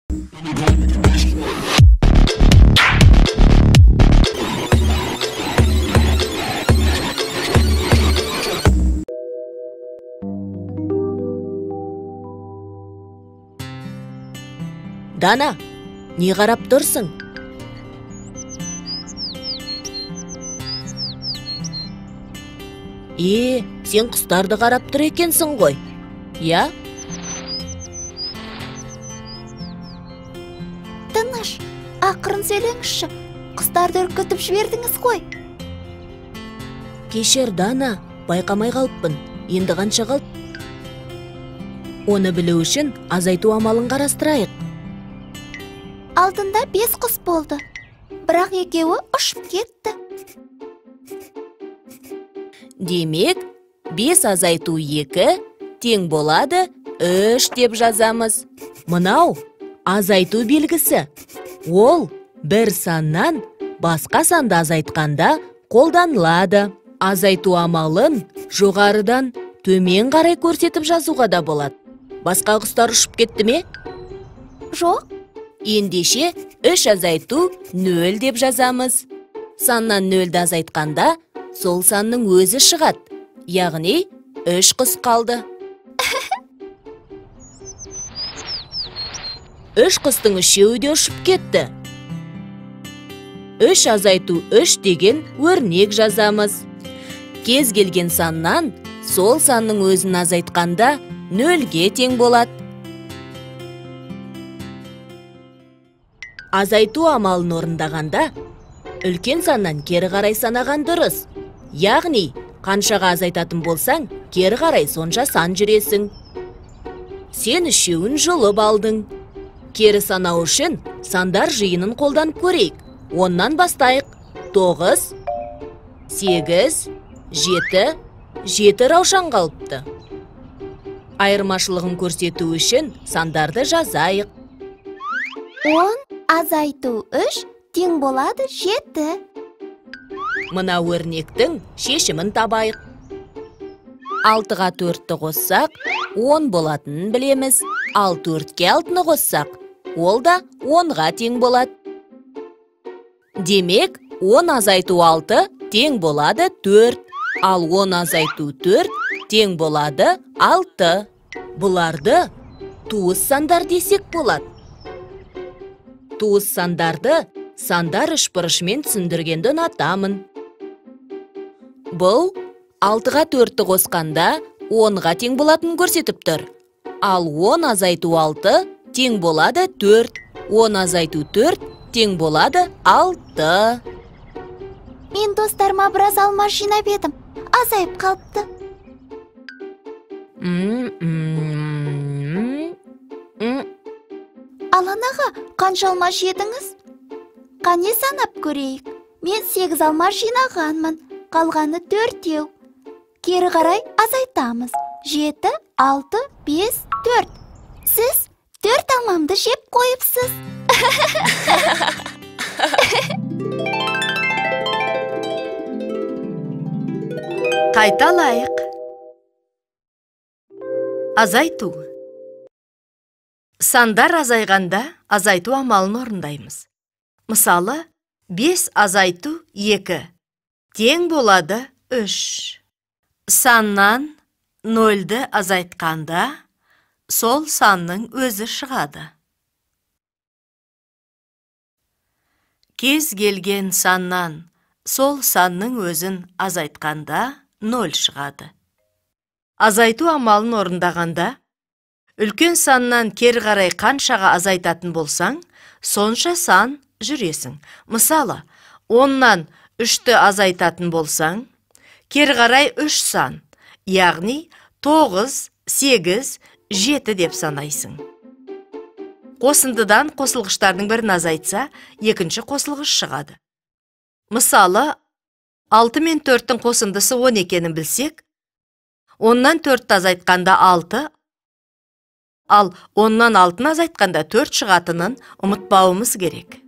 Дана, не қарап тұрсың? Сен құстарды қарап тұр екенсің ғой, я? Тыныш, ақырын сөйлеңізші, құстарды үркітіп жібердіңіз ғой. Кешір, Дана, байқамай қалыппын. Енді қанша қалды? Оны білу үшін азайту амалын қарастырайық. Алдында 5 құс болды, бірақ екеуі ұшып кетті. Демек, 5 азайту 2 тең болады 3 деп жазамыз. Мынау азайту белгісі. Ол бір саннан басқа санды азайтқанда қолданылады. Азайту амалын жоғарыдан төмен қарай көрсетіп жазуға да болады. Басқа құстар ұшып кетті ме? Жоқ. Ендеше 3 азайту 0 деп жазамыз. Саннан 0-ді азайтқанда сол санның өзі шығады. Яғни 3 құс қалды. 3 құстың үшеуі де ұшып кетті. 3 азайту 3 деген өрнек жазамыз. Кез келген саннан сол санның өзін азайтқанда 0-ге тең болады. Азайту амалын орындағанда үлкен саннан кері қарай санаған дұрыс. Яғни, қаншаға азайтатын болсаң, кері қарай сонша сан жүресің. Сен үшеуін жұлып алдың. Кері санау үшін сандар жиынын қолданып көрейік. Оннан бастайық. 9, 8, 7 раушан қалыпты. Айырмашылығын көрсету үшін сандарды жазайық. 10 азайту 3 тең болады 7. Мына өрнектің шешімін табайық. 6-ға 4-ті қоссақ, 10 болатынын білеміз. Ал 4-ке 6-ны қоссақ, ол да 10-ға тең болады. Демек, 10 азайту 6 тең болады 4. Ал 10 азайту 4 тең болады 6. Бұларды туыс сандар десек болады. Туыс сандарды сандар үшбұрышымен түсіндіргенді ұнатамын. Бұл 6-ға 4-ті қосқанда 10-ға тең болатынын көрсетіп тұр. Ал 10 азайту 6 тең болады 4. 10 азайту 4 тең болады 6. Мен достарыма біраз алма жинап едім. Азайып қалыпты. Аланаға, қанша алма жедіңіз? Қане санап көрейік. Мен 8 алма жинағанмын. Қалғаны 4-еу. Кері қарай азайтамыз. 7, 6, 5, 4. Сіз 4 алмамды жеп қойыпсыз. Қайталайық. Азайту. Сандар азайғанда азайту амалын орындаймыз. Мысалы, 5 азайту 2 тең болады 3. Саннан 0-ді азайтқанда сол санның өзі шығады. Кез келген саннан сол санның өзін азайтқанда 0 шығады. Азайту амалын орындағанда, үлкен саннан кері қарай қаншаға азайтатын болсаң, сонша сан жүресің. Мысалы, 10-нан 3-ті азайтатын болсаң, кері қарай 3 сан, яғни 9, 8, 7 деп санайсың. Қосындыдан қосылғыштардың бірін азайтса, екінші қосылғыш шығады. Мысалы, 6 мен 4-тің қосындысы 10 екенін білсек, 10-нан 4-ті азайтқанда 6, ал 10-нан 6-ны азайтқанда 4 шығатынын ұмытпауымыз керек.